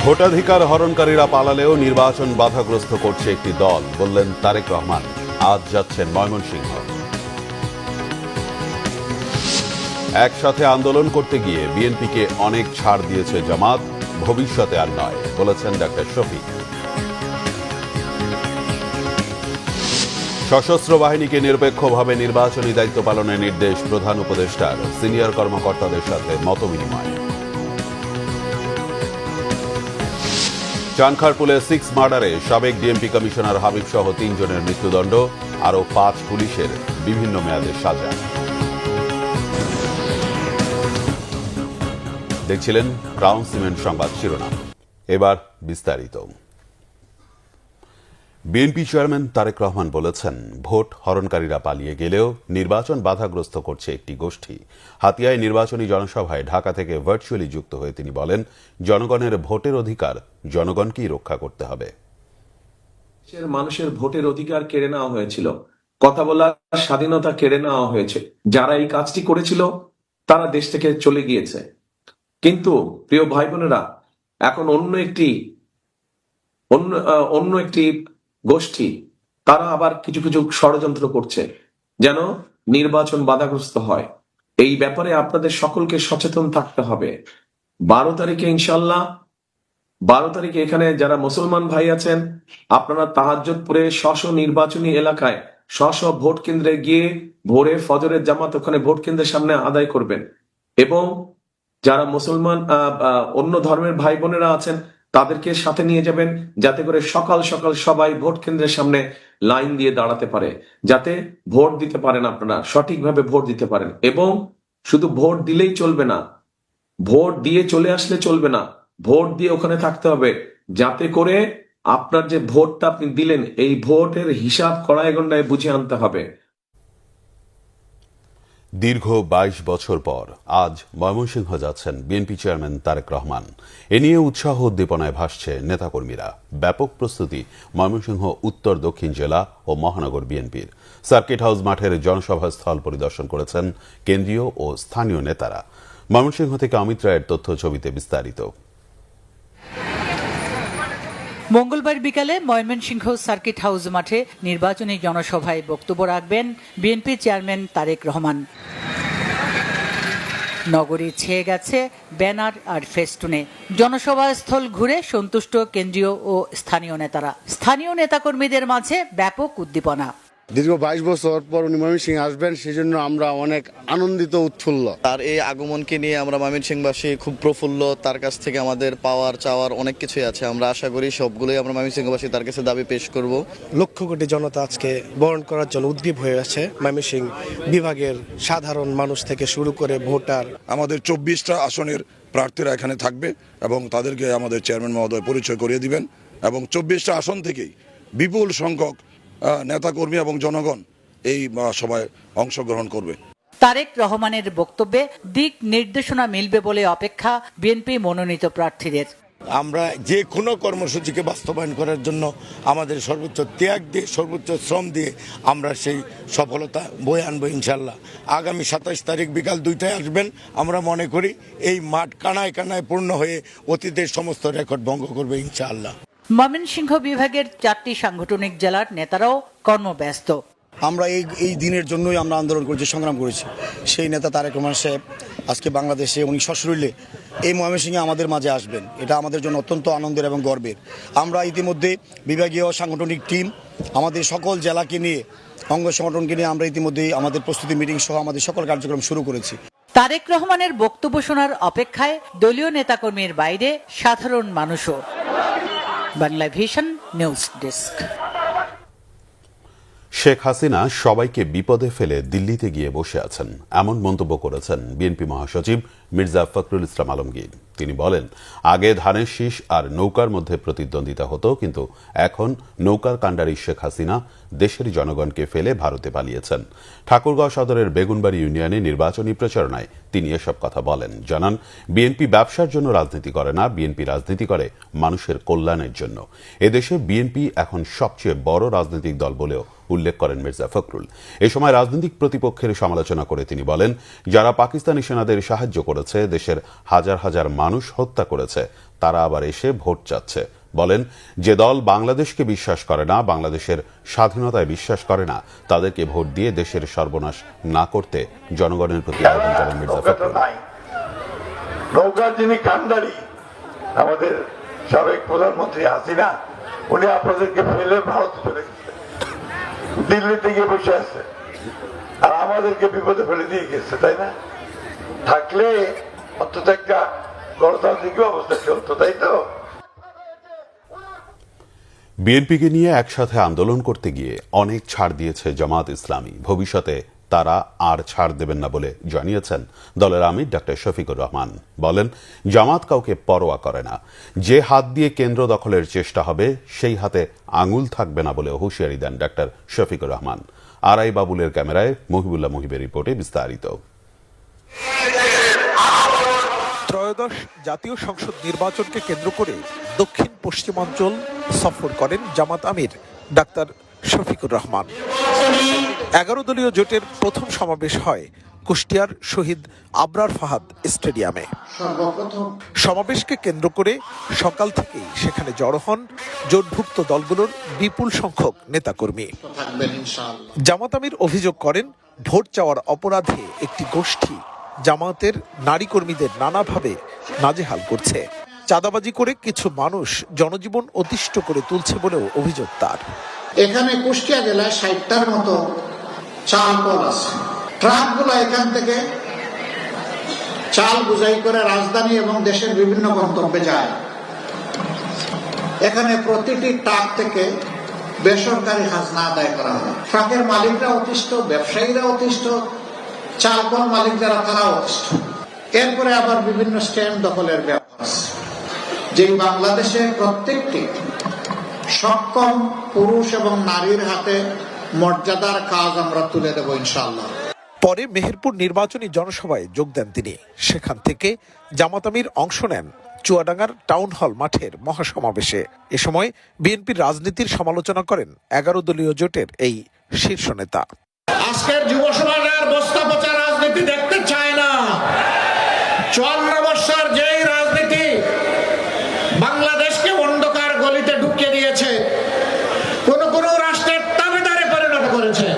ভোটাধিকার হরণকারীরা পালালেও নির্বাচন বাধাগ্রস্ত করছে একটি দল, বললেন তারেক রহমান। আজ যাচ্ছেন ময়মনসিংহ। একসাথে আন্দোলন করতে গিয়ে বিএনপিকে অনেক ছাড় দিয়েছে জামাত, ভবিষ্যতে আর নয়, বলেছেন ডক্টর শফিক। সশস্ত্র বাহিনীকে নিরপেক্ষভাবে নির্বাচনী দায়িত্ব পালনের নির্দেশ প্রধান উপদেষ্টার, সিনিয়র কর্মকর্তাদের সাথে মতবিনিময়। চানখারপুলে 6 মার্ডারে সাবেক ডিএমপি কমিশনার হাবিব সহ 3 জনের মৃত্যুদণ্ড, আরও 5 পুলিশের বিভিন্ন মেয়াদের সাজা। দেখছিলেন ক্রাউন সিমেন্ট সংবাদ শিরোনাম। এবার বিস্তারিত। বিএনপি চেয়ারম্যান তারেক রহমান বলেছেন, ভোট হরণকারীরা পালিয়ে গেলেও নির্বাচন বাধাগ্রস্ত করছে একটি গোষ্ঠী। হাতিয়ায় নির্বাচনী জনসভায় ঢাকা থেকে ভার্চুয়ালি যুক্ত হয়ে তিনি বলেন, জনগণের ভোটের অধিকার জনগণকেই রক্ষা করতে হবে। মানুষের ভোটের অধিকার কেড়ে নেওয়া হয়েছিল, কথা বলার স্বাধীনতা কেড়ে নেওয়া হয়েছে। যারা এই কাজটি করেছিল তারা দেশ থেকে চলে গিয়েছে। কিন্তু প্রিয় ভাই বোনেরা, এখন অন্য একটি গোষ্ঠী তারা আবার কিছু কিছু ষড়যন্ত্র করছে যেন নির্বাচন বাধাগ্রস্ত হয়। এই ব্যাপারে আপনাদের সকলকে সচেতন থাকতে হবে। 12 তারিখে ইনশাল্লাহ 12 তারিখে এখানে যারা মুসলমান ভাই আছেন, আপনারা তাহাজ্জুদ পড়ে স্ব নির্বাচনী এলাকায় স্ব ভোট কেন্দ্রে গিয়ে ভোরে ফজরের জামাত ওখানে ভোট কেন্দ্রের সামনে আদায় করবেন। এবং যারা মুসলমান অন্য ধর্মের ভাই বোনেরা আছেন তাদেরকে সাথে নিয়ে যাবেন, যাতে করে সকাল সকাল সবাই ভোট কেন্দ্রের সামনে লাইন দিয়ে দাঁড়াতে পারে, যাতে ভোট দিতে পারেন, আপনারা সঠিকভাবে ভোট দিতে পারেন। এবং শুধু ভোট দিলেই চলবে না, ভোট দিয়ে চলে আসলে চলবে না, ভোট দিয়ে ওখানে থাকতে হবে, যাতে করে আপনার যে ভোটটা আপনি দিলেন এই ভোটের হিসাব কড়াই গন্ডায় বুঝে আনতে হবে। দীর্ঘ 22 বছর পর আজ ময়মনসিংহ যাচ্ছেন বিএনপি চেয়ারম্যান তারেক রহমান। এ নিয়ে উৎসাহ উদ্দীপনায় ভাসছে নেতাকর্মীরা। ব্যাপক প্রস্তুতি ময়মনসিংহ উত্তর দক্ষিণ জেলা ও মহানগর বিএনপির। সার্কিট হাউস মাঠের জনসভা স্থল পরিদর্শন করেছেন কেন্দ্রীয় ও স্থানীয় নেতারা। ময়মনসিংহ থেকে অমিত রায়ের তথ্য ছবিতে বিস্তারিত। মঙ্গলবার বিকালে ময়মনসিংহ সার্কিট হাউস মাঠে নির্বাচনী জনসভায় বক্তব্য রাখবেন বিএনপি চেয়ারম্যান তারেক রহমান। নগরী ছেয়ে গেছে ব্যানার আর ফেস্টুনে। জনসভা স্থল ঘুরে সন্তুষ্ট কেন্দ্রীয় ও স্থানীয় নেতারা। স্থানীয় নেতাকর্মীদের মাঝে ব্যাপক উদ্দীপনা। দীর্ঘ 22 বছর পর উনি ময়মনসিংহে আসবেন, সেজন্য আমরা অনেক আনন্দিত, উৎফুল্ল। তার এই আগমনকে নিয়ে আমরা ময়মনসিংহবাসী খুব প্রফুল্ল। তার কাছ থেকে আমাদের পাওয়ার চাওয়ার অনেক কিছুই আছে। আমরা আশা করি সবগুলোই আমরা ময়মনসিংহবাসী তার কাছে দাবি পেশ করব। লক্ষ কোটি জনতা আজকে বরণ করার জন্য উদ্গ্রীব হয়ে আছে। ময়মনসিংহ বিভাগের সাধারণ মানুষ থেকে শুরু করে ভোটার। আমাদের 24টা আসনের প্রার্থীরা এখানে থাকবে এবং তাদেরকে আমাদের চেয়ারম্যান মহোদয় পরিচয় করিয়ে দিবেন। এবং 24টা আসন থেকেই বিপুল সংখ্যক নেতাকর্মী এবং জনগণ এই সভায় অংশগ্রহণ করবে। তারেক রহমানের বক্তব্যে দিক নির্দেশনা মিলবে বলে অপেক্ষা বিএনপি মনোনীত প্রার্থীদের। আমরা যে কোনো কর্মসূচিকে বাস্তবায়ন করার জন্য আমাদের সর্বোচ্চ ত্যাগ দিয়ে, সর্বোচ্চ শ্রম দিয়ে আমরা সেই সফলতা বয়ে আনবো ইনশাল্লাহ। আগামী 27 তারিখ বিকাল 2টায় আসবেন। আমরা মনে করি এই মাঠ কানায় কানায় পূর্ণ হয়ে অতীতের সমস্ত রেকর্ড ভঙ্গ করবে ইনশাআল্লাহ। ময়মনসিংহ বিভাগের 4টি সাংগঠনিক জেলার নেতারাও কর্মব্যস্ত। আমরা এই দিনের জন্যই আমরা আন্দোলন করেছি, সংগ্রাম করেছি। সেই নেতা তারেক রহমান সাহেব আজকে বাংলাদেশে উনি সশরীরে এই ময়মনসিংহে আমাদের মাঝে আসবেন। এটা আমাদের জন্য অত্যন্ত আনন্দের এবং গর্বের। আমরা ইতিমধ্যে বিভাগীয় সাংগঠনিক টিম আমাদের সকল জেলাকে নিয়ে, অঙ্গ সংগঠনকে নিয়ে আমরা ইতিমধ্যেই আমাদের প্রস্তুতি মিটিং সহ আমাদের সকল কার্যক্রম শুরু করেছি। তারেক রহমানের বক্তব্য শোনার অপেক্ষায় দলীয় নেতাকর্মীর বাইরে সাধারণ মানুষও। Bangla vision news desk. Sheikh Hasina সবাইকে বিপদে ফেলে দিল্লিতে গিয়ে বসে আছেন, এমন মন্তব্য করেছেন বিএনপি মহাসচিব মির্জা ফখরুল ইসলাম আলমগীর। তিনি বলেন, আগে ধানের শীষ আর নৌকার মধ্যে প্রতিদ্বন্দ্বিতা হতো, কিন্তু এখন নৌকার কাণ্ডারি শেখ হাসিনা দেশের জনগণকে ফেলে ভারতে পালিয়েছেন। ঠাকুরগাঁও সদরের বেগুনবাড়ি ইউনিয়নে নির্বাচনী প্রচারণায় তিনি এসব কথা বলেন। জানান, বিএনপি ব্যবসার জন্য রাজনীতি করে না, বিএনপি রাজনীতি করে মানুষের কল্যাণের জন্য। এদেশে বিএনপি এখন সবচেয়ে বড় রাজনৈতিক দল বলেও উল্লেখ করেন মির্জা ফখরুল। এ সময় রাজনৈতিক প্রতিপক্ষের সমালোচনা করে তিনি বলেন, যারা পাকিস্তানি সেনাদের সাহায্য করেছে, দেশের হাজার হাজার মানুষ হত্যা করেছে, তারা আবার এসে ভোট চাচ্ছে। বলেন, যে দল বাংলাদেশকে বিশ্বাস করে না, বাংলাদেশের স্বাধীনতায় বিশ্বাস করে না, তাদেরকে ভোট দিয়ে দেশের সর্বনাশ না করতে জনগণের প্রতি আহ্বান জানান মির্জা ফখরুল। নৌকার যিনি কান্ডারি আমাদের সাবেক প্রধানমন্ত্রী হাসিনা, উনি আপনাদেরকে ফেলে ভারত ফেলে গেছে, দিল্লিতে গিয়ে বসে আছে, আর আমাদেরকে বিপদে ফেলে দিয়ে গেছে, তাই না? থাকলে অন্তত একটা গণতান্ত্রিক অবস্থা চলতো, তাই তো? বিএনপিকে নিয়ে একসাথে আন্দোলন করতে গিয়ে অনেক ছাড় দিয়েছে জামাত ইসলামী। ভবিষ্যতে তারা আর ছাড় দেবেন না বলে জানিয়েছেন দলের আমির ডক্টর শফিকুর রহমান। বলেন, জামাত কাউকে পরোয়া করে না, যে হাত দিয়ে কেন্দ্র দখলের চেষ্টা হবে সেই হাতে আঙুল থাকবে না বলে হুঁশিয়ারি দেন ডক্টর শফিকুর রহমান। আরআই বাবুলের ক্যামেরায় মহিবুল্লাহ মুহিবের রিপোর্টে বিস্তারিত। ত্রয়োদশ জাতীয় সংসদ নির্বাচনকে কেন্দ্র করে দক্ষিণ পশ্চিমাঞ্চল সফর করেন জামাত আমির ডাক্তার শফিকুর রহমান। 11 দলীয় জোটের প্রথম সমাবেশ হয় কুষ্টিয়ার শহীদ আবরার ফাহাদ স্টেডিয়ামে। সমাবেশকে কেন্দ্র করে সকাল থেকেই সেখানে জড়ো হন জোটভুক্ত দলগুলোর বিপুল সংখ্যক নেতাকর্মী। জামাত আমির অভিযোগ করেন, ভোট চাওয়ার অপরাধে একটি গোষ্ঠী জামাতের নারী কর্মীদের নানাভাবে নাজেহাল করছে। চাঁদাবাজি করে কিছু মানুষ জনজীবন অতিষ্ঠ করে তুলছে বলেও অভিযোগ তার। এখানে কুষ্টিয়া জেলায় 60টার মতো চাল কল আছে। ট্রাকগুলো এখান থেকে চাল বোঝাই করে রাজধানী এবং দেশের বিভিন্ন গন্তব্যে যায়। এখানে প্রতিটি ট্রাক থেকে বেসরকারি খাজনা আদায় করা হয়। ট্রাকের মালিকরা অতিষ্ঠ, ব্যবসায়ীরা অতিষ্ঠ, চাল কল মালিক যারা তারা অতিষ্ঠ। এরপরে আবার বিভিন্ন স্ট্যান্ড দখলের ব্যাপার আছে, যে বাংলাদেশের প্রত্যেকটি সক্ষম পুরুষ এবং নারীর হাতে মর্যাদার কাজ আমরা তুলে দেব ইনশাআল্লাহ। পরে মেহেরপুর নির্বাচনী জনসভায় যোগ দেন তিনি। সেখান থেকে জামাত আমির অংশ নেন চুয়াডাঙ্গার টাউন হল মাঠের মহাসমাবেশে। এ সময় বিএনপির রাজনীতির সমালোচনা করেন 11 দলীয় জোটের এই শীর্ষ নেতা। আজকের যুব সমাজ আর বস্তা পচা রাজনীতি দেখতে চায় না। 54 বছর যেই রাজনীতি বাংলাদেশকে অন্ধকার গলিতে ঢুকিয়ে দিয়েছে, কোন কোন রাষ্ট্রের তাবেদারে পরিণত করেছে,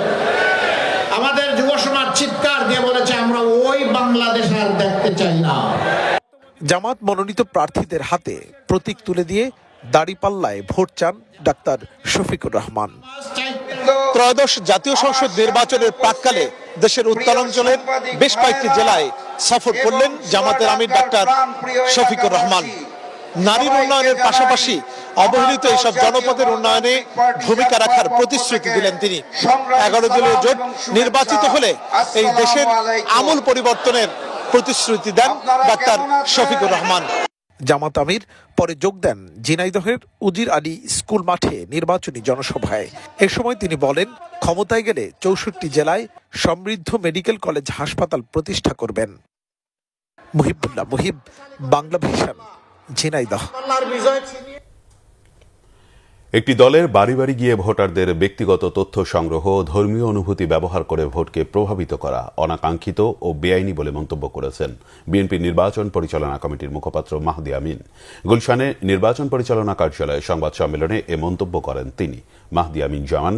আমাদের যুব সমাজ চিৎকার দিয়ে বলেছে, আমরা ওই বাংলাদেশ আর দেখতে চাই না। জামাত মনোনীত প্রার্থীদের হাতে প্রতীক তুলে দিয়ে দাড়িপাল্লায় ভোট চান ডাক্তার শফিকুর রহমান। ত্রয়োদশ জাতীয় সংসদ নির্বাচনের প্রাক্কালে দেশের উত্তরাঞ্চলের বেশ কয়েকটি জেলায় সফর করলেন জামাতের আমির ডাক্তার শফিকুর রহমান। নারীর উন্নয়নের পাশাপাশি অবহেলিত এইসব জনপদের উন্নয়নে ভূমিকা রাখার প্রতিশ্রুতি দিলেন তিনি। 11 দলীয় জোট নির্বাচিত হলে এই দেশের আমূল পরিবর্তনের প্রতিশ্রুতি দেন ডাক্তার শফিকুর রহমান। জামাত আমির পরে যোগ দেন ঝিনাইদহের উজির আলী স্কুল মাঠে নির্বাচনী জনসভায়। এ সময় তিনি বলেন, ক্ষমতায় গেলে 64 জেলায় সমৃদ্ধ মেডিকেল কলেজ হাসপাতাল প্রতিষ্ঠা করবেন। মুহিবুল্লাহ মুহিব, বাংলা ভিশন, ঝিনাইদহ। একটি দলের বাড়ি বাড়ি গিয়ে ভোটারদের ব্যক্তিগত তথ্য সংগ্রহ, ধর্মীয় অনুভূতি ব্যবহার করে ভোটকে প্রভাবিত করা অনাকাঙ্ক্ষিত ও বেআইনি বলে মন্তব্য করেছেন বিএনপি নির্বাচন পরিচালনা কমিটির মুখপাত্র মাহদি আমিন। গুলশানে নির্বাচন পরিচালনা কার্যালয়ে সংবাদ সম্মেলনে এ মন্তব্য করেন তিনি। মাহদি আমিন জানান,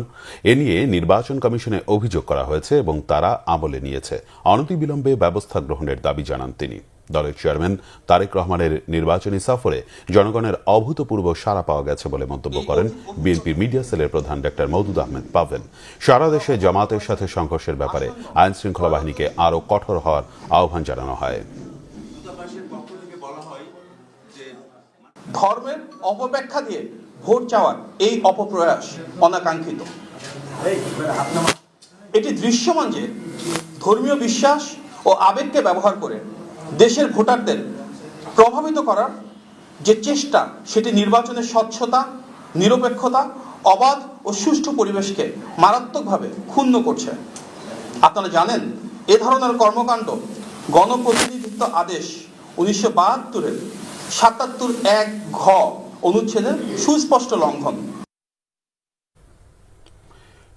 এ নিয়ে নির্বাচন কমিশনে অভিযোগ করা হয়েছে এবং তারা আমলে নিয়েছে। অনতিবিলম্বে ব্যবস্থা গ্রহণের দাবি জানান তিনি। দলের চেয়ারম্যান তারেক রহমানের নির্বাচনী সফরে জনগণের অভূতপূর্ব সাড়া পাওয়া গেছে বলে মন্তব্য করেন বিএনপির মিডিয়া সেলের প্রধান ডক্টর মওদুদ আহমেদ পাভেল। সারা দেশে জামাতের সাথে সংঘর্ষের ব্যাপারে আইন শৃঙ্খলা বাহিনীকে আরও কঠোর হওয়ার আহ্বান জানানো হয়। ধর্মের অপব্যাখ্যা দিয়ে ভোট চাওয়ার এই অপপ্রয়াস অনাকাঙ্ক্ষিত। এটি দৃশ্যমান যে ধর্মীয় বিশ্বাস ও আবেগকে ব্যবহার করে দেশের ভোটারদের প্রভাবিত করার যে চেষ্টা, সেটি নির্বাচনের স্বচ্ছতা, নিরপেক্ষতা, অবাধ ও সুষ্ঠু পরিবেশকে মারাত্মকভাবে ক্ষুণ্ণ করছে। আপনারা জানেন, এ ধরনের কর্মকাণ্ড গণপ্রতিনিধিত্ব আদেশ 1972-এর 77(1) ঘ অনুচ্ছেদের সুস্পষ্ট লঙ্ঘন।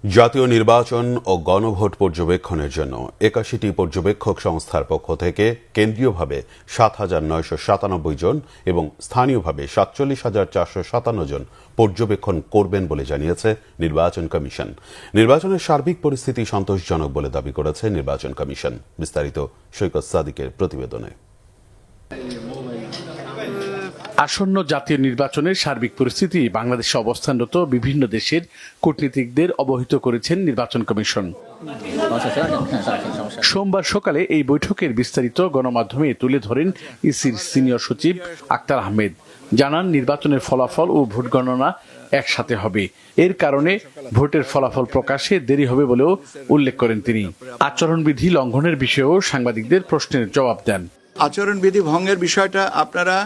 জাতীয় নির্বাচন ও গণভোট পর্যবেক্ষণের জন্য ৮১টি পর্যবেক্ষক সংস্থার পক্ষ থেকে কেন্দ্রীয়ভাবে ৭,৯৯৭ জন এবং স্থানীয়ভাবে ৪৭,৪৫৭ জন পর্যবেক্ষণ করবেন বলে জানিয়েছে নির্বাচন কমিশন। নির্বাচনের সার্বিক পরিস্থিতি সন্তোষজনক বলে দাবি করেছে নির্বাচন কমিশন। বিস্তারিত সৈকত সাদিকের প্রতিবেদনে। আসন্ন জাতীয় নির্বাচনের সার্বিক পরিস্থিতি বাংলাদেশে অবস্থানরত বিভিন্ন দেশের কূটনীতিকদের অবহিত করেছেন নির্বাচন কমিশন। সোমবার সকালে এই বৈঠকের বিস্তারিত গণমাধ্যমে তুলে ধরেন ইসির সিনিয়র সচিব আক্তার আহমেদ। জানান, নির্বাচনের ফলাফল ও ভোট গণনা একসাথে হবে, এর কারণে ভোটের ফলাফল প্রকাশে দেরি হবে বলেও উল্লেখ করেন তিনি। আচরণবিধি লঙ্ঘনের বিষয়েও সাংবাদিকদের প্রশ্নের জবাব দেন। আচরণবিধি ভঙ্গের বিষয়টা আপনারা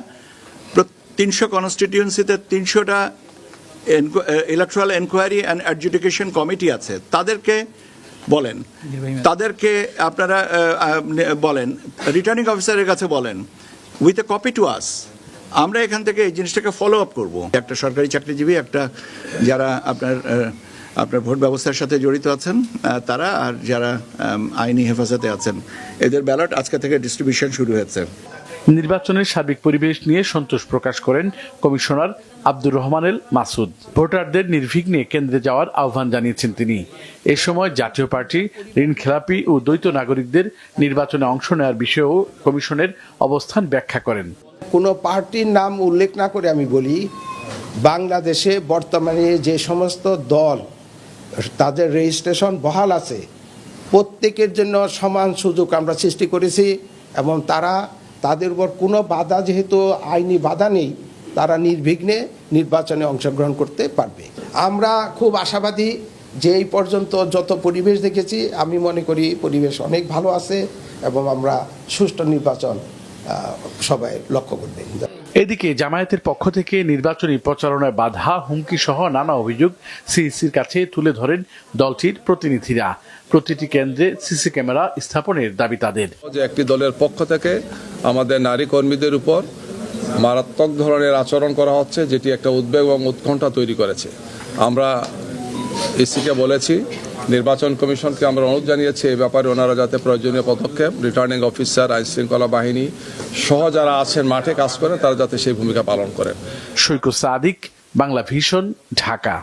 ৩০০ কনস্টিটিউয়েন্সিতে ৩০০টা electoral enquiry and adjudication committee আছে, তাদেরকে আপনারা বলেন, রিটার্নিং অফিসারের কাছে বলেন, with a copy to us. আমরা এখান থেকে এই জিনিসটাকে ফলো আপ করবো। একটা সরকারি চাকরিজীবী, একটা যারা আপনার ভোট ব্যবস্থার সাথে জড়িত আছেন তারা, আর যারা আইনি হেফাজতে আছেন, এদের ব্যালট আজকে থেকে ডিস্ট্রিবিউশন শুরু হয়েছে। নির্বাচনের সার্বিক পরিবেশ নিয়ে সন্তোষ প্রকাশ করেন কমিশনার আব্দুর রহমানেল মাসুদ। ভোটারদের নির্বিঘ্নে কেন্দ্রে যাওয়ার আহ্বান জানিয়েছেন তিনি। এ সময় জাতীয় পার্টি, ঋণখেলাপি ও দ্বৈত নাগরিকদের নির্বাচনে অংশ নেওয়ার বিষয়েও কমিশনের অবস্থান ব্যাখ্যা করেন। কোনো পার্টির নাম উল্লেখ না করে আমি বলি, বাংলাদেশে বর্তমানে যে সমস্ত দল তাদের রেজিস্ট্রেশন বহাল আছে, প্রত্যেকের জন্য সমান সুযোগ আমরা সৃষ্টি করেছি এবং তাদের উপর কোনো বাধা, যেহেতু আইনি বাধা নেই, তারা নির্বিঘ্নে নির্বাচনে অংশগ্রহণ করতে পারবে। আমরা খুব আশাবাদী যে এই পর্যন্ত যত পরিবেশ দেখেছি, আমি মনে করি পরিবেশ অনেক ভালো আছে এবং আমরা সুষ্ঠু নির্বাচন সবাই লক্ষ্য করবে। এদিকে জামায়াতের পক্ষ থেকে নির্বাচনী প্রচারণায় বাধা, হুমকি সহ নানা অভিযোগ সিইসির কাছে তুলে ধরেন দলটির প্রতিনিধিরা। প্রতিটি কেন্দ্রে সিসি ক্যামেরা স্থাপনের দাবি তাদের। যে একটি দলের পক্ষ থেকে আমাদের নারী কর্মীদের উপর মারাত্মক ধরনের আচরণ করা হচ্ছে, যেটি একটা উদ্বেগ এবং উৎকণ্ঠা তৈরি করেছে। আমরা ইসিকে বলেছি, নির্বাচন কমিশনকে আমরা অনুরোধ জানিয়েছি এই ব্যাপারে ওনারা যাতে প্রয়োজনীয় পদক্ষেপ, রিটার্নিং অফিসার, আইন শৃঙ্খলা বাহিনী সহ যারা আছেন মাঠে কাজ করেন, তারা যাতে সেই ভূমিকা পালন করেন। সৈকত সাদিক, বাংলা ভিশন, ঢাকা।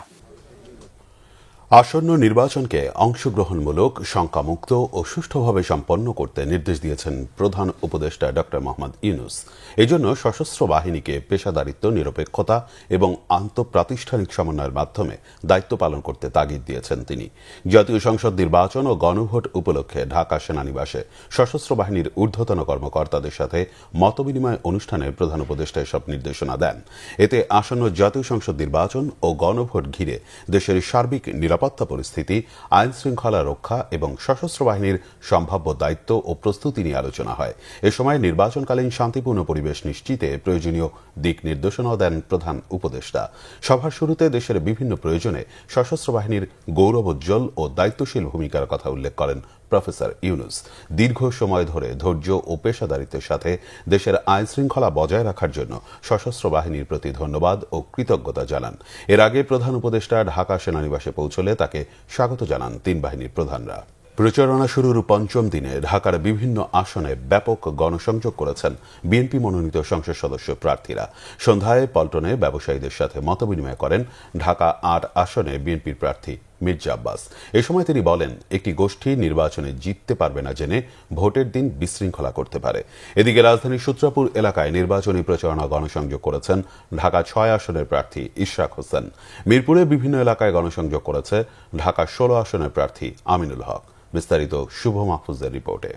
আসন্ন নির্বাচনকে অংশগ্রহণমূলক, শঙ্কামুক্ত ও সুষ্ঠুভাবে সম্পন্ন করতে নির্দেশ দিয়েছেন প্রধান উপদেষ্টা ডক্টর মোহাম্মদ ইউনূস। এজন্য সশস্ত্র বাহিনীকে পেশাদারিত্ব, নিরপেক্ষতা এবং আন্তঃপ্রাতিষ্ঠানিক সমন্বয়ের মাধ্যমে দায়িত্ব পালন করতে তাগিদ দিয়েছেন তিনি। জাতীয় সংসদ নির্বাচন ও গণভোট উপলক্ষে ঢাকা সেনানিবাসে সশস্ত্র বাহিনীর ঊর্ধ্বতন কর্মকর্তাদের সাথে মতবিনিময় অনুষ্ঠানে প্রধান উপদেষ্টা এসব নির্দেশনা দেন। এতে আসন্ন জাতীয় সংসদ নির্বাচন ও গণভোট ঘিরে দেশের সার্বিক নিরাপত্তা পরিস্থিতি, আইন শৃঙ্খলা রক্ষা এবং সশস্ত্র বাহিনীর সম্ভাব্য দায়িত্ব ও প্রস্তুতি নিয়ে আলোচনা হয়। এ সময় নির্বাচনকালীন শান্তিপূর্ণ পরিবেশ নিশ্চিতে প্রয়োজনীয় দিক নির্দেশনাও দেন প্রধান উপদেষ্টা। সভার শুরুতে দেশের বিভিন্ন প্রয়োজনে সশস্ত্র বাহিনীর গৌরবোজ্জ্বল ও দায়িত্বশীল ভূমিকার কথা উল্লেখ করেন প্রফেসর ইউনূস। দীর্ঘ সময় ধরে ধৈর্য ও পেশাদারিত্বের সাথে দেশের আইন শৃঙ্খলা বজায় রাখার জন্য সশস্ত্র বাহিনীর প্রতি ধন্যবাদ ও কৃতজ্ঞতা জানান। এর আগে প্রধান উপদেষ্টা ঢাকা সেনানিবাসে পৌঁছলে তাকে স্বাগত জানান তিন বাহিনীর প্রধানরা। প্রচারণা শুরুর পঞ্চম দিনে ঢাকার বিভিন্ন আসনে ব্যাপক গণসংযোগ করেছেন বিএনপি মনোনীত সংসদ সদস্য প্রার্থীরা। সন্ধ্যায় পল্টনে ব্যবসায়ীদের সাথে মতবিনিময় করেন ঢাকা ৮ আসনে বিএনপির প্রার্থী মির্জা আব্বাস। এ সময় তিনি বলেন, একটি গোষ্ঠী নির্বাচনে জিততে পারবে না জেনে ভোটের দিন বিশৃঙ্খলা করতে পারে। এদিকে রাজধানীর সূত্রাপুর এলাকায় নির্বাচনী প্রচারণা গণসংযোগ করেছেন ঢাকা ৬ আসনের প্রার্থী ইশরাক হোসেন। মিরপুরে বিভিন্ন এলাকায় গণসংযোগ করেছে ঢাকা ১৬ আসনের প্রার্থী আমিনুল হক। বিস্তারিত শুভ মাহফুজের রিপোর্টে।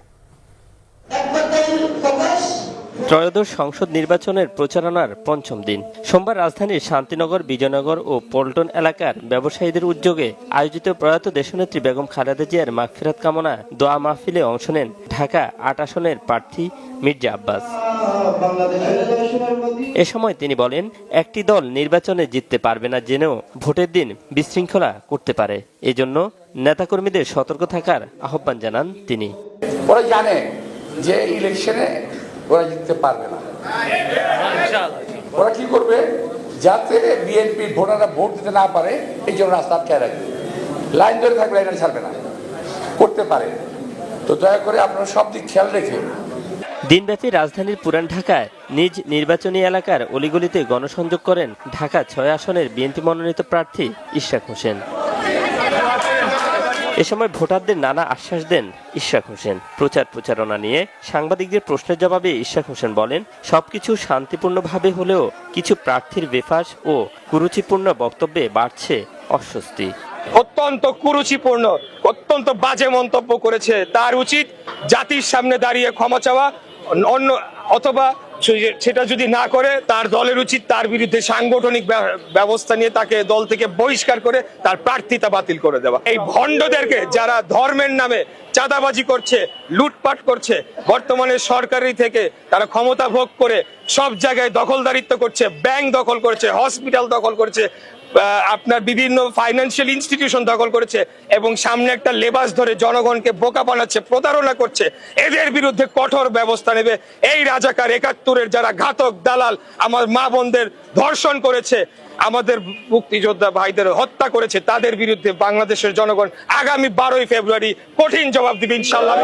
ত্রয়োদশ সংসদ নির্বাচনের প্রচারণার পঞ্চম দিন সোমবার রাজধানীর শান্তিনগর, বিজয়নগর ও পল্টন এলাকার ব্যবসায়ীদের উদ্যোগে আয়োজিত প্রয়াত দেশনেত্রী বেগম খালেদা জিয়ার মাগফিরাত কামনা দোয়া মাহফিলে অংশ নেন ঢাকা ৮ আসনের প্রার্থী মির্জা আব্বাস। এ সময় তিনি বলেন, একটি দল নির্বাচনে জিততে পারবে না জেনেও ভোটের দিন বিশৃঙ্খলা করতে পারে। এজন্য নেতাকর্মীদের সতর্ক থাকার আহ্বান জানান তিনি। ওরা জানে যে ইলেকশনে ওরা জিততে পারবে না, ওরা কি করবে, যাতে বিএনপির ভোটাররা ভোট দিতে না পারে, এই জন্য রাস্তা আটকায় রাখবে। লাইন ধরে থাকলে লাইন ছাড়বে না, করতে পারে। তো দয়া করে আপনারা সব দিক খেয়াল রেখে দিনব্যাপী রাজধানীর পুরান ঢাকায় নিজ নির্বাচনী এলাকার অলিগলিতে গণসংযোগ করেন ঢাকা ৬ আসনের বিএনপি মনোনীত প্রার্থী ইশরাক হোসেন। এ সময় ভোটারদের নানা আশ্বাস দেন ইশরাক হোসেন। প্রচারণা নিয়ে সাংবাদিকদের প্রশ্নের জবাবে ইশরাক হোসেন বলেন, সবকিছু শান্তিপূর্ণভাবে হলেও কিছু প্রার্থীর বেফাস ও কুরুচিপূর্ণ বক্তব্যে বাড়ছে অস্বস্তি। অত্যন্ত কুরুচিপূর্ণ, অত্যন্ত বাজে মন্তব্য করেছে। তার উচিত জাতির সামনে দাঁড়িয়ে ক্ষমা চাওয়া, অন্য অথবা সেটা যদি না করে তার দলের উচিত তার বিরুদ্ধে সাংগঠনিক ব্যবস্থা নিয়ে তাকে দল থেকে বহিষ্কার করে তার প্রার্থিতা বাতিল করে দেওয়া। এই ভণ্ডদেরকে যারা ধর্মের নামে চাঁদাবাজি করছে, লুটপাট করছে, বর্তমানে সরকারি থেকে তারা ক্ষমতা ভোগ করে সব জায়গায় দখলদারিত্ব করছে, ব্যাংক দখল করছে, হসপিটাল দখল করছে, আপনার বিভিন্ন ফাইন্যান্সিয়াল ইনস্টিটিউশন দখল করেছে এবং সামনে একটা লেবাস ধরে জনগণকে বোকা বানাচ্ছে, প্রতারণা করছে। এদের বিরুদ্ধে কঠোর ব্যবস্থা নেবে। এই রাজাকার ৭১-এর যারা ঘাতক দালাল আমার মা বোনদের ধর্ষণ করেছে, আমাদের মুক্তিযোদ্ধা ভাইদের হত্যা করেছে, তাদের বিরুদ্ধে বাংলাদেশের জনগণ আগামী ১২ই ফেব্রুয়ারি কঠিন জবাব দিবে ইনশাআল্লাহ।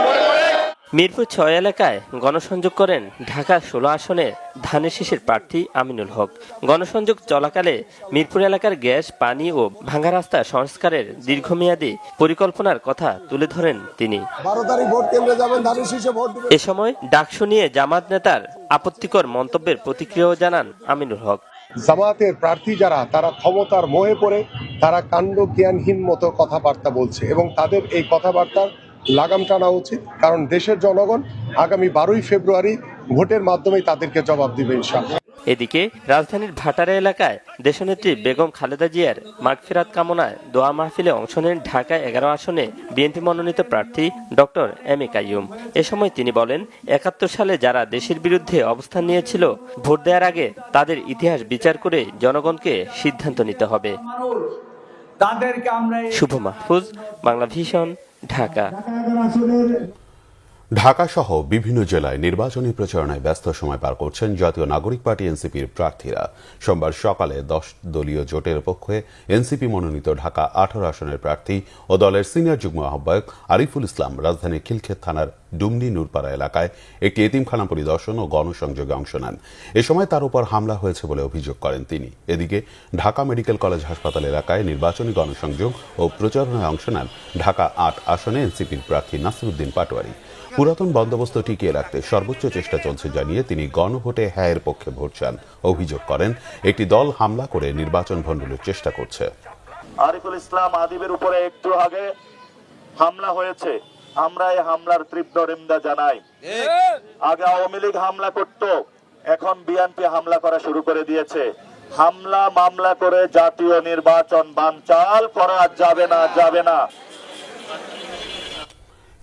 মিরপুর ৬ এলাকায় গণসংযোগ করেন ঢাকা ১৬ আসনে ধানের শীষের প্রার্থী আমিনুল হক। গণসংযোগ চলাকালে মিরপুর এলাকার গ্যাস, পানি ও ভাঙা রাস্তা সংস্কারের দীর্ঘমেয়াদী পরিকল্পনার কথা তুলে ধরেন তিনি। ১২ তারিখ ভোট কেন্দ্রে যাবেন, ধানের শীষে ভোট দিবেন। এ সময় ডাকসু নিয়ে জামাত নেতার আপত্তিকর মন্তব্যের প্রতিক্রিয়াও জানান আমিনুল হক। জামাতের প্রার্থী যারা, তারা ক্ষমতার মোহে পড়ে তারা কাণ্ড জ্ঞানহীন মতো কথাবার্তা বলছে এবং তাদের এই কথাবার্তার লাগাম টানা উচিত, কারণ দেশের জনগণ আগামী ১২ই ফেব্রুয়ারি ভোটের মাধ্যমে তাদেরকে জবাব দিবে ইনশাআল্লাহ। এদিকে রাজধানীর ভাটারা এলাকায় দেশনেত্রী বেগম খালেদা জিয়ার মাগফিরাত কামনায় দোয়া মাহফিলে অংশ নেন ঢাকা ১১ আসনে বিএনপি মনোনীত প্রার্থী ডক্টর এম এ কাইয়ুম। এ সময় তিনি বলেন, ৭১ সালে যারা দেশের বিরুদ্ধে অবস্থান নিয়েছিল, ভোট দেওয়ার আগে তাদের ইতিহাস বিচার করে জনগণকে সিদ্ধান্ত নিতে হবে। শুভ মাহফুজ, বাংলা ভিশন, ঢাকা। ঢাকা সহ বিভিন্ন জেলায় নির্বাচনী প্রচারণায় ব্যস্ত সময় পার করছেন জাতীয় নাগরিক পার্টি এনসিপির প্রার্থীরা। সোমবার সকালে ১০ দলীয় জোটের পক্ষে এনসিপি মনোনীত ঢাকা ১৮ আসনের প্রার্থী ও দলের সিনিয়র যুগ্ম আহ্বায়ক আরিফুল ইসলাম রাজধানীর খিলক্ষেত থানার ডুমনি নূরপাড়া এলাকায় একটি এতিমখানা পরিদর্শন ও গণসংযোগে অংশ নেন। এ সময় তার উপর হামলা হয়েছে বলে অভিযোগ করেন তিনি। এদিকে ঢাকা মেডিকেল কলেজ হাসপাতাল এলাকায় নির্বাচনী গণসংযোগ ও প্রচারণায় অংশ নেন ঢাকা ৮ আসনে এনসিপির প্রার্থী নাসিরউদ্দিন পাটোয়ারি। পুরাতন বন্দোবস্ত টিকিয়ে রাখতে সর্বোচ্চ চেষ্টা চলছে জানিয়ে তিনি গণভোটে হ্যাঁয়ের পক্ষে ভোট চান। অভিযোগ করেন, একটি দল হামলা করে নির্বাচন ভণ্ডুলের চেষ্টা করছে। আরিফুল ইসলাম আদিবের উপরে একটু আগে হামলা হয়েছে, আমরা এই হামলার তীব্র নিন্দা জানাই। আগে আওয়ামী লীগ হামলা করত, এখন বিএনপি হামলা করা শুরু করে দিয়েছে। হামলা মামলা করে জাতীয় নির্বাচন বানচাল করা যাবে না, যাবে না।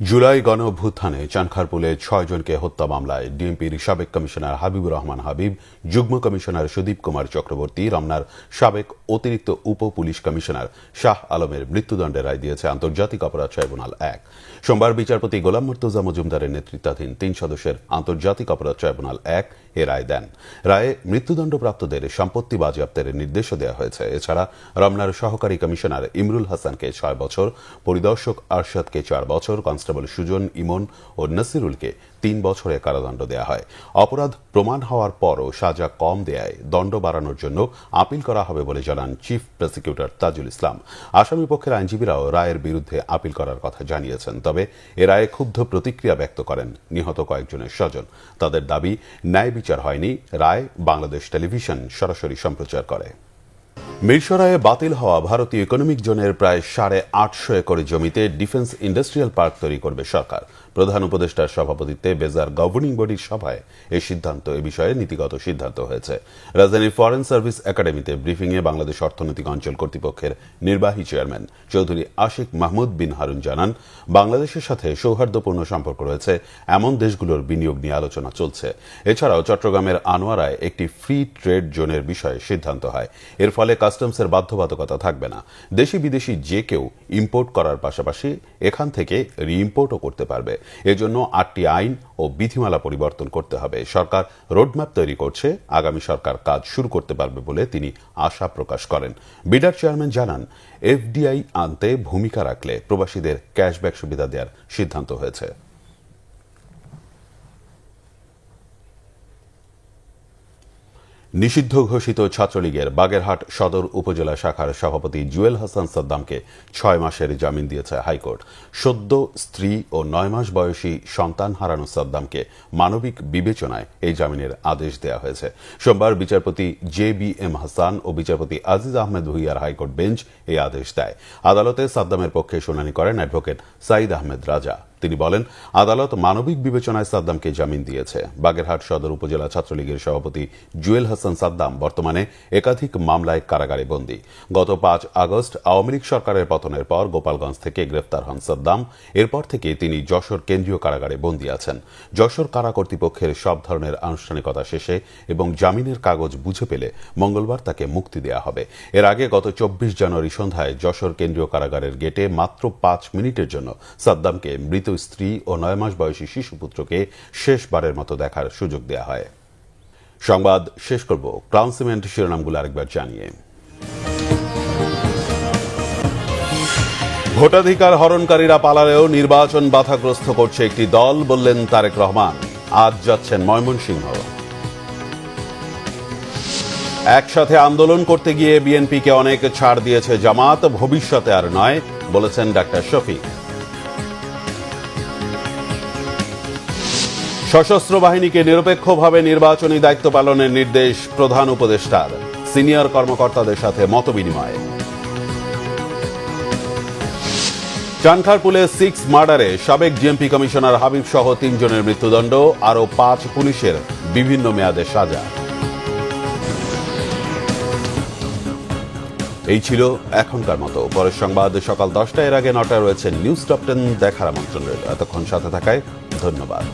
জুলাই গণ অভ্যুত্থানে চানখারপুলে ৬ জনকে হত্যা মামলায় ডিএমপির সাবেক কমিশনার হাবিবুর রহমান হাবিব, যুগ্ম কমিশনার সুদীপ কুমার চক্রবর্তী, রমনার সাবেক অতিরিক্ত উপ পুলিশ কমিশনার শাহ আলমের মৃত্যুদণ্ডের রায় দিয়েছে আন্তর্জাতিক অপরাধ ট্রাইব্যুনাল ১। সোমবার বিচারপতি গোলাম মুর্তজা মজুমদারের নেতৃত্বাধীন ৩ সদস্যের আন্তর্জাতিক অপরাধ ট্রাইব্যুনাল ১ এ রায় দেন। রায়ে মৃত্যুদণ্ডপ্রাপ্তদের সম্পত্তি বাজেয়াপ্তের নির্দেশও দেওয়া হয়েছে। এছাড়া রমনার সহকারী কমিশনার ইমরুল হাসানকে ৬ বছর, পরিদর্শক আরশাদকে ৪ বছর, কনস্টেবল সুজন, ইমন ও নাসিরুলকে ৩ বছরের কারাদণ্ড দেওয়া হয়। অপরাধ প্রমাণ হওয়ার পরও সাজা কম দেয়ায় দণ্ড বাড়ানোর জন্য আপিল করা হবে বলে জানান চিফ প্রসিকিউটর তাজুল ইসলাম। আসামি পক্ষের আইনজীবীরাও রায়ের বিরুদ্ধে আপিল করার কথা জানিয়েছেন। তবে এ রায়ে ক্ষুব্ধ প্রতিক্রিয়া ব্যক্ত করেন নিহত কয়েকজনের স্বজন। তাদের দাবি, ন্যায় বিচার হয়নি। রায় বাংলাদেশ টেলিভিশন সরাসরি সম্প্রচার করে। মিরসরাইয়ে বাতিল হওয়া ভারতীয় ইকোনমিক জোনের প্রায় ৮৫০ একর জমিতে ডিফেন্স ইন্ডাস্ট্রিয়াল পার্ক তৈরি করবে সরকার। প্রধান উপদেষ্টার সভাপতিত্বে বেজার গভর্নিং বডির সভায় এ বিষয়ে নীতিগত সিদ্ধান্ত হয়েছে। রাজধানীর ফরেন সার্ভিস একাডেমিতে ব্রিফিংয়ে বাংলাদেশ অর্থনৈতিক অঞ্চল কর্তৃপক্ষের নির্বাহী চেয়ারম্যান চৌধুরী আশিক মাহমুদ বিন হারুন জানান, বাংলাদেশের সাথে সৌহার্দ্যপূর্ণ সম্পর্ক রয়েছে এমন দেশগুলোর বিনিয়োগ নিয়ে আলোচনা চলছে। এছাড়াও চট্টগ্রামের আনোয়ারায় একটি ফ্রি ট্রেড জোনের বিষয়ে সিদ্ধান্ত হয়। এর ফলে কাস্টমসের বাধ্যবাধকতা থাকবে না। দেশি বিদেশি যে কেউ ইম্পোর্ট করার পাশাপাশি এখান থেকে রি ইম্পোর্টও করতে পারবে। এজন্য 8টি আইন ও বিধিমালা পরিবর্তন করতে হবে। সরকার রোডম্যাপ তৈরি করছে, আগামী সরকার কাজ শুরু করতে পারবে বলে তিনি আশা প্রকাশ করেন। বিডার চেয়ারম্যান জানান, এফডিআই আনতে ভূমিকা রাখলে প্রবাসীদের ক্যাশব্যাক সুবিধা দেওয়ার সিদ্ধান্ত হয়েছে। নিষিদ্ধ ঘোষিত ছাত্রলীগের বাগেরহাট সদর উপজেলা শাখার সভাপতি জুয়েল হাসান সাদ্দামকে 6 মাসের জামিন দিয়েছে হাইকোর্ট। সদ্য স্ত্রী ও 9 মাস বয়সী সন্তান হারানো সাদ্দামকে মানবিক বিবেচনায় এই জামিনের আদেশ দেওয়া হয়েছে। সোমবার বিচারপতি JBM হাসান ও বিচারপতি আজিজ আহমেদ ভুইয়ার হাইকোর্ট বেঞ্চ এই আদেশ দেয়। আদালতে সাদ্দামের পক্ষে শুনানি করেন অ্যাডভোকেট সাইদ আহমেদ রাজা। তিনি বলেন, আদালত মানবিক বিবেচনায় সাদ্দামকে জামিন দিয়েছে। বাগেরহাট সদর উপজেলা ছাত্রলীগের সভাপতি জুয়েল হাসান সাদ্দাম বর্তমানে একাধিক মামলায় কারাগারে বন্দী। গত 5 আগস্ট আওয়ামী লীগ সরকারের পতনের পর গোপালগঞ্জ থেকে গ্রেফতার হন সাদ্দাম। এরপর থেকে তিনি যশোর কেন্দ্রীয় কারাগারে বন্দী আছেন। যশোর কারা কর্তৃপক্ষের সব ধরনের আনুষ্ঠানিকতা শেষে এবং জামিনের কাগজ বুঝে পেলে মঙ্গলবার তাকে মুক্তি দেওয়া হবে। এর আগে গত 24 জানুয়ারি সন্ধ্যায় যশোর কেন্দ্রীয় কারাগারের গেটে মাত্র 5 মিনিটের জন্য সাদ্দামকে মৃত স্ত্রী ও 9 মাস বয়সী শিশুপুত্রকে শেষবারের মতো দেখার সুযোগ দেওয়া হয়। সংবাদ শেষ করব ক্রাউন সিমেন্ট শিরোনামগুলো আরেকবার জানিয়ে। ভোটাধিকার হরণকারীরা পালালেও নির্বাচন বাধাগ্রস্ত করছে একটি দল, বললেন তারেক রহমান। আজ যাচ্ছেন ময়মনসিংহ। একসাথে আন্দোলন করতে গিয়ে বিএনপিকে অনেক ছাড় দিয়েছে জামাত, ভবিষ্যতে আর নয়, বলেছেন ডাক্তার শফিক। সশস্ত্র বাহিনীকে নিরপেক্ষভাবে নির্বাচনী দায়িত্ব পালনের নির্দেশ প্রধান উপদেষ্টার, সিনিয়র কর্মকর্তাদের সাথে মতবিনিময়। চানখারপুলে 6 মার্ডারে সাবেক জিএমপি কমিশনার হাবিব সহ 3 জনের মৃত্যুদণ্ড, আরও 5 পুলিশের বিভিন্ন মেয়াদে সাজা। এই ছিল এখনকার মতো। পরের সংবাদ সকাল 10টায়, এর আগে 9টায় রয়েছে নিউজ টপ 10 দেখার আমন্ত্রণ রইল। এতক্ষণ সাথে থাকায় ধন্যবাদ।